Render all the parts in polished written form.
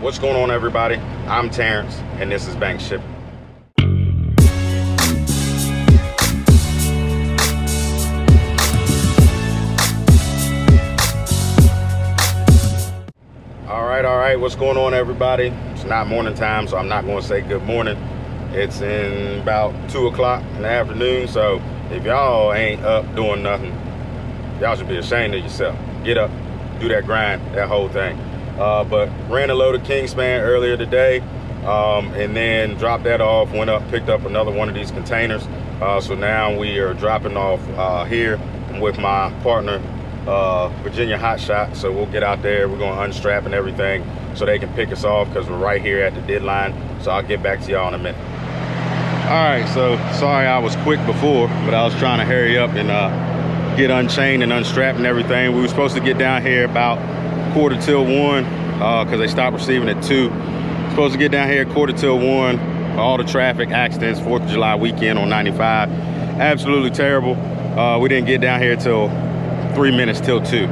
What's going on, everybody? I'm Terrence, and this is Bank Shipping. All right, what's going on, everybody? It's not morning time, so I'm not going to say good morning. It's in about 2 o'clock in the afternoon, so if y'all ain't up doing nothing, y'all should be ashamed of yourself. Get up, do that grind, that whole thing. But ran a load of Kingspan earlier today, and then dropped that off, went up, picked up another one of these containers. So now we are dropping off here with my partner, Virginia Hotshot. So we'll get out there, we're gonna unstrap and everything so they can pick us off, because we're right here at the deadline. So I'll get back to y'all in a minute. All right, so sorry I was quick before, but I was trying to hurry up and get unchained and unstrapped and everything. We were supposed to get down here about 1:45, because they stopped receiving at 2. Supposed to get down here at 1:45. All the traffic accidents, 4th of July weekend on 95, absolutely terrible. We didn't get down here till 3 minutes till 2.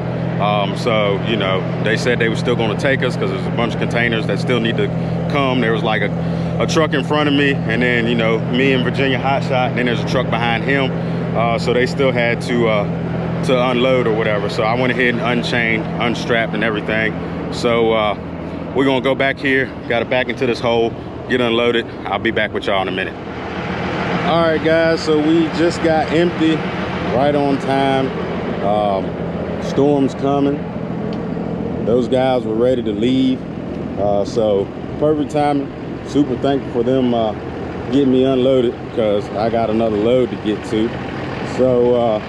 So, you know, they said they were still going to take us because there's a bunch of containers that still need to come. There was like a truck in front of me, and then, you know, me and Virginia Hotshot, and then there's a truck behind him. So they still had to unload or whatever. So I went ahead and unchained, unstrapped and everything. So we're going to go back here, got to back into this hole, get unloaded. I'll be back with y'all in a minute. All right, guys, so we just got empty right on time. Storm's coming. Those guys were ready to leave, so perfect timing. Super thankful for them getting me unloaded, because I got another load to get to. So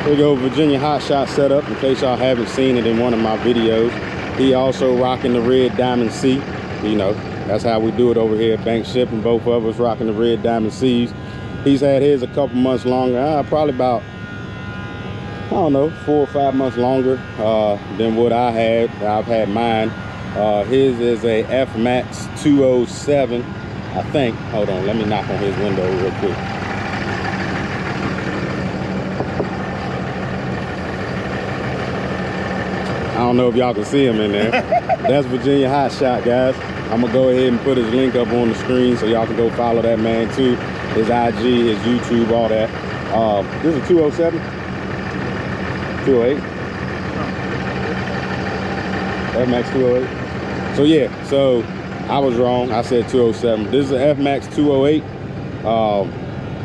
here we go, Virginia Hotshot setup, in case y'all haven't seen it in one of my videos. He also rocking the red Diamond C. You know, that's how we do it over here at Bank Shipping. Both of us rocking the red Diamond C's. He's had his a couple months longer, probably about, I don't know, 4 or 5 months longer than what I had. I've had mine. His is a F-Max 207, I think. Hold on, let me knock on his window real quick. I don't know if y'all can see him in there. That's Virginia Hotshot, guys. I'm gonna go ahead and put his link up on the screen so y'all can go follow that man too. His IG, his YouTube, all that. This is a 207? 208? F-Max 208. So yeah, so I was wrong. I said 207. This is an F-Max 208,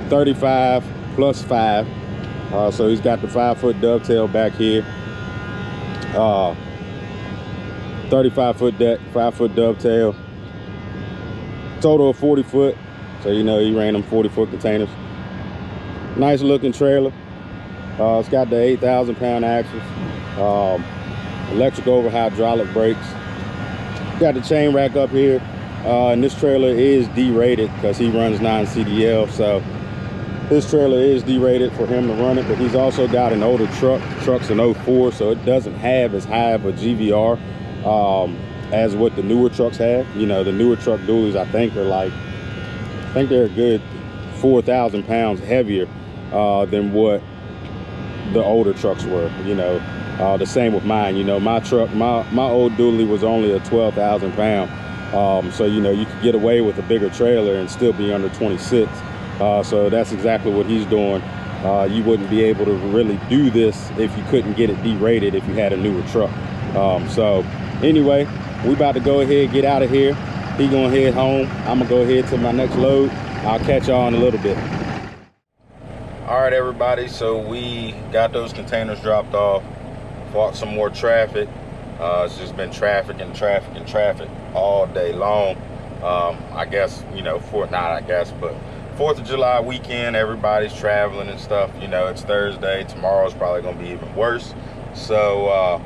35 plus 5. So he's got the 5-foot dovetail back here. 35-foot deck, 5-foot dovetail. Total of 40 foot. So you know he ran them 40-foot containers. Nice looking trailer. It's got the 8,000 pound axles, electric over hydraulic brakes. Got the chain rack up here, and this trailer is D-rated because he runs 9 CDL. So this trailer is D-rated for him to run it, but he's also got an older truck. The truck's an 04, so it doesn't have as high of a GVR as what the newer trucks have. You know, the newer truck dualies, I think, are like, I think they're a good 4,000 pounds heavier than what the older trucks were. You know, the same with mine. You know, my truck, my old dually was only a 12,000 pound. So, you know, you could get away with a bigger trailer and still be under 26. So that's exactly what he's doing. You wouldn't be able to really do this if you couldn't get it D-rated if you had a newer truck. So anyway, we about to go ahead and get out of here. He gonna head home. I'm gonna go ahead to my next load. I'll catch y'all in a little bit. All right, everybody, so we got those containers dropped off, fought some more traffic. It's just been traffic and traffic and traffic all day long. I guess, you know, not I guess, but 4th of July weekend, everybody's traveling and stuff. You know, it's Thursday. Tomorrow's probably gonna be even worse. So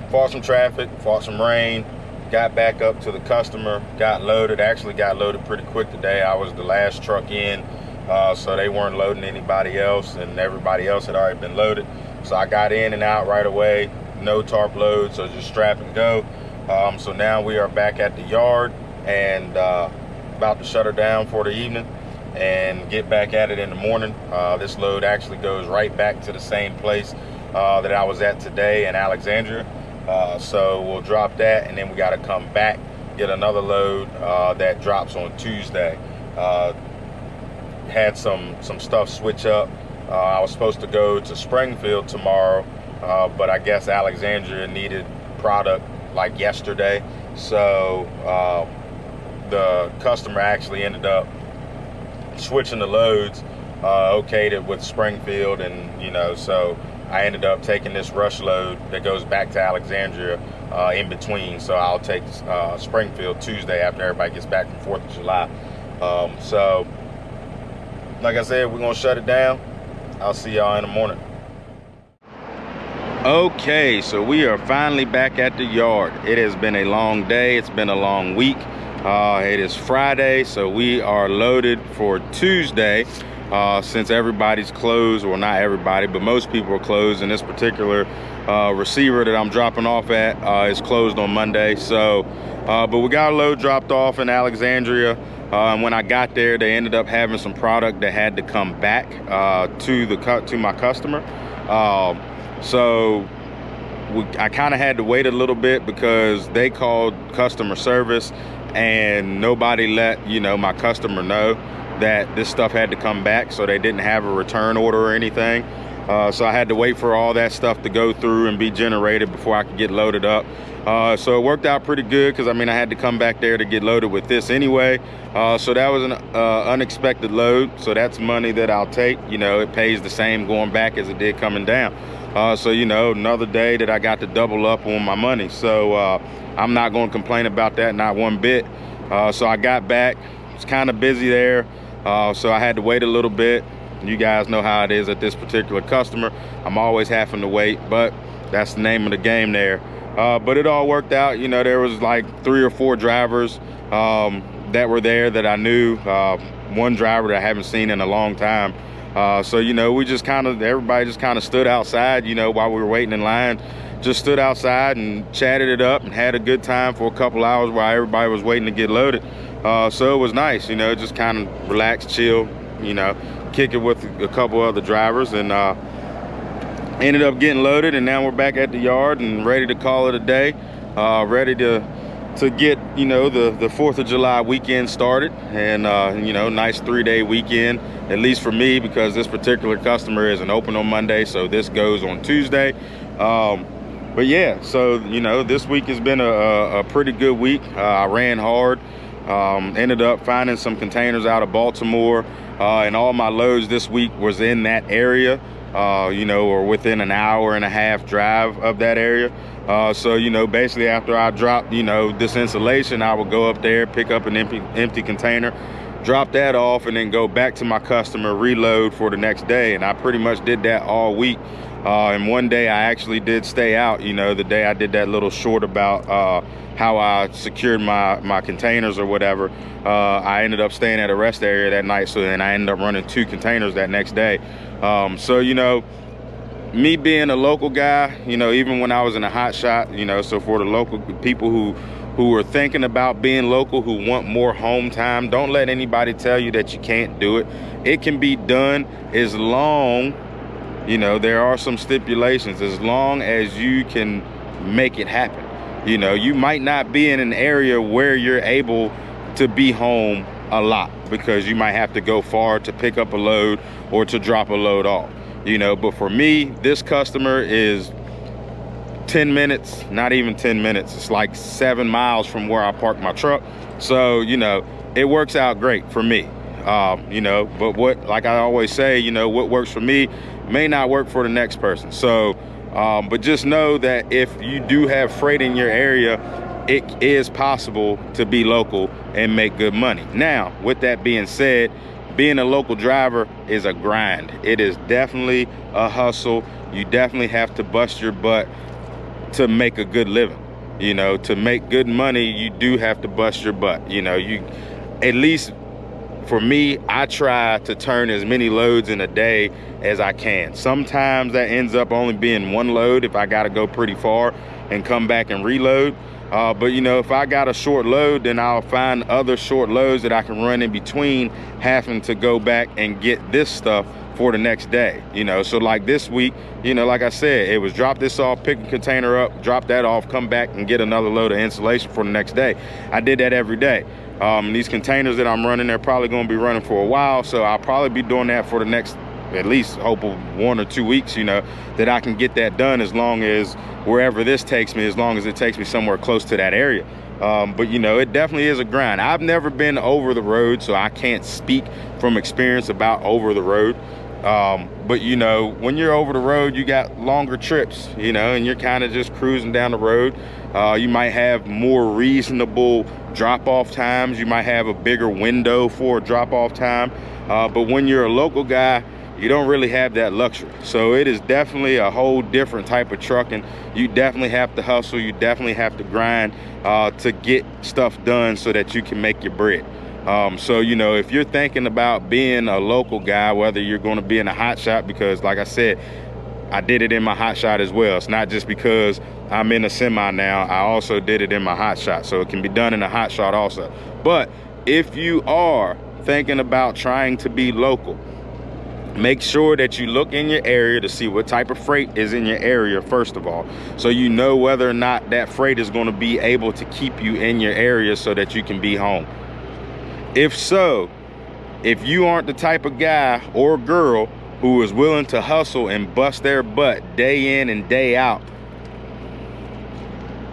fought some traffic, fought some rain, got back up to the customer, got loaded. Actually got loaded pretty quick today. I was the last truck in, so they weren't loading anybody else, and everybody else had already been loaded. So I got in and out right away, no tarp load, so just strap and go. So now we are back at the yard and about to shut her down for the evening and get back at it in the morning. This load actually goes right back to the same place that I was at today in Alexandria. So we'll drop that, and then we got to come back, get another load that drops on Tuesday. Had some stuff switch up. I was supposed to go to Springfield tomorrow, but I guess Alexandria needed product like yesterday. So the customer actually ended up switching the loads, okayed it with Springfield, and so I ended up taking this rush load that goes back to Alexandria in between. So I'll take Springfield Tuesday after everybody gets back from 4th of July. So like I said, we're gonna shut it down. I'll see y'all in the morning. Okay, so we are finally back at the yard. It has been a long day. It's been a long week. It is Friday, so we are loaded for Tuesday. Since everybody's closed, well, not everybody, but most people are closed, and this particular receiver that I'm dropping off at is closed on Monday. So, but we got a load dropped off in Alexandria. And when I got there, they ended up having some product that had to come back to my customer. So I kind of had to wait a little bit because they called customer service and nobody let my customer know that this stuff had to come back, so they didn't have a return order or anything. So I had to wait for all that stuff to go through and be generated before I could get loaded up. So it worked out pretty good because I had to come back there to get loaded with this anyway. So that was an unexpected load. So that's money that I'll take. It pays the same going back as it did coming down. So another day that I got to double up on my money. So I'm not going to complain about that, not one bit. So I got back. It's kind of busy there. So I had to wait a little bit. You guys know how it is at this particular customer. I'm always having to wait, but that's the name of the game there. But it all worked out. There was like 3 or 4 drivers that were there that I knew. One driver that I haven't seen in a long time. So we just everybody just kind of stood outside, while we were waiting in line. Just stood outside and chatted it up and had a good time for a couple hours while everybody was waiting to get loaded. So it was nice, just kind of relax, chill, kick it with a couple other drivers, and ended up getting loaded. And now we're back at the yard and ready to call it a day, ready to get the 4th of July weekend started. And nice 3-day weekend, at least for me, because this particular customer isn't open on Monday, so this goes on Tuesday. But yeah, so this week has been a pretty good week. I ran hard. Ended up finding some containers out of Baltimore, and all my loads this week was in that area, or within an hour and a half drive of that area. So basically after I dropped this insulation, I would go up there, pick up an empty container, drop that off, and then go back to my customer, reload for the next day. And I pretty much did that all week. And one day I actually did stay out, the day I did that little short about how I secured my containers or whatever. I ended up staying at a rest area that night, so then I ended up running 2 containers that next day. So me being a local guy, even when I was in a hot shot, so for the local people who are thinking about being local, who want more home time, don't let anybody tell you that you can't do it. It can be done as long, there are some stipulations, as long as you can make it happen. You might not be in an area where you're able to be home a lot, because you might have to go far to pick up a load or to drop a load off. But for me, this customer is 10 minutes, not even 10 minutes. It's like 7 miles from where I park my truck. So, it works out great for me. But like I always say, what works for me may not work for the next person. So, but just know that if you do have freight in your area, it is possible to be local and make good money. Now, with that being said, being a local driver is a grind. It is definitely a hustle. You definitely have to bust your butt to make a good living. To make good money, you do have to bust your butt. At least for me, I try to turn as many loads in a day as I can. Sometimes that ends up only being 1 load if I gotta go pretty far and come back and reload. But if I got a short load, then I'll find other short loads that I can run in between having to go back and get this stuff for the next day, you know. So like this week, you know, like I said, it was drop this off, pick a container up, drop that off, come back and get another load of insulation for the next day. I did that every day. These containers that I'm running, they're probably going to be running for a while, so I'll probably be doing that for the next at least hopefully 1 or 2 weeks, you know, that I can get that done, as long as wherever this takes me, as long as it takes me somewhere close to that area. But you know, it definitely is a grind. I've never been over the road, so I can't speak from experience about over the road. But you know, when you're over the road, you got longer trips, you know, and you're kind of just cruising down the road. You might have more reasonable drop-off times. You might have a bigger window for a drop-off time. But when you're a local guy, you don't really have that luxury. So it is definitely a whole different type of trucking. You definitely have to hustle. You definitely have to grind to get stuff done so that you can make your bread. So, you know, if you're thinking about being a local guy, whether you're going to be in a hot shot, because like I said, I did it in my hot shot as well. It's not just because I'm in a semi now, I also did it in my hot shot. So it can be done in a hot shot also. But if you are thinking about trying to be local, make sure that you look in your area to see what type of freight is in your area, first of all, so you know whether or not that freight is going to be able to keep you in your area so that you can be home. If so, if you aren't the type of guy or girl who is willing to hustle and bust their butt day in and day out,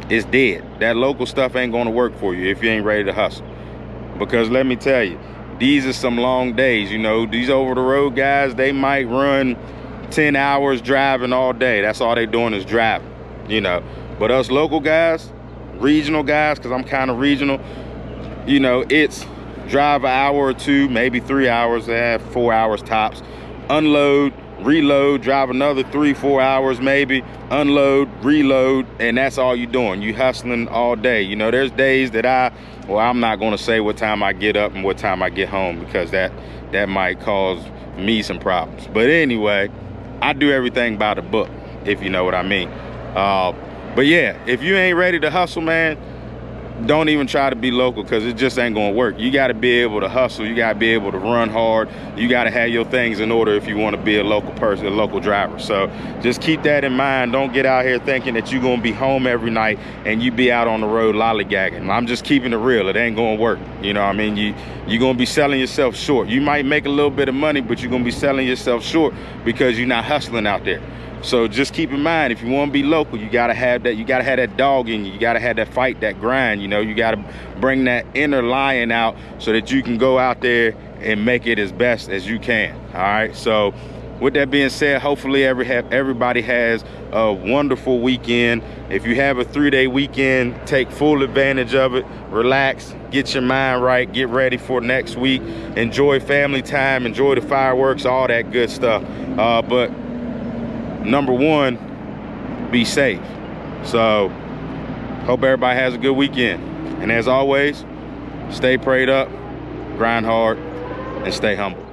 it's dead. That local stuff ain't going to work for you if you ain't ready to hustle. Because let me tell you, these are some long days. You know, these over the road guys, they might run 10 hours driving all day. That's all they doing is driving, you know. But us local guys, regional guys, because I'm kind of regional, you know, it's drive an hour or two, maybe 3 hours, 4 hours tops, unload, reload, drive another 3-4 hours maybe, unload, reload, and that's all you're doing. You hustling all day. You know, there's days that I'm not going to say what time I get up and what time I get home, because that might cause me some problems. But anyway, I do everything by the book, if you know what I mean. But yeah, if you ain't ready to hustle, man, don't even try to be local, because it just ain't gonna work. You got to be able to hustle. You got to be able to run hard. You got to have your things in order if you want to be a local person, a local driver. So just keep that in mind. Don't get out here thinking that you're gonna be home every night and you be out on the road lollygagging. I'm just keeping it real. It ain't gonna work. You know what I mean? You're gonna be selling yourself short. You might make a little bit of money, but you're gonna be selling yourself short because you're not hustling out there. So just keep in mind, if you want to be local, you got to have that. You got to have that dog in you. You got to have that fight, that grind. You know, you got to bring that inner lion out so that you can go out there and make it as best as you can. All right. So with that being said, hopefully everybody has a wonderful weekend. If you have a 3-day weekend, take full advantage of it. Relax, get your mind right, get ready for next week. Enjoy family time, enjoy the fireworks, all that good stuff. But number one, be safe. So hope everybody has a good weekend. And as always, stay prayed up, grind hard, and stay humble.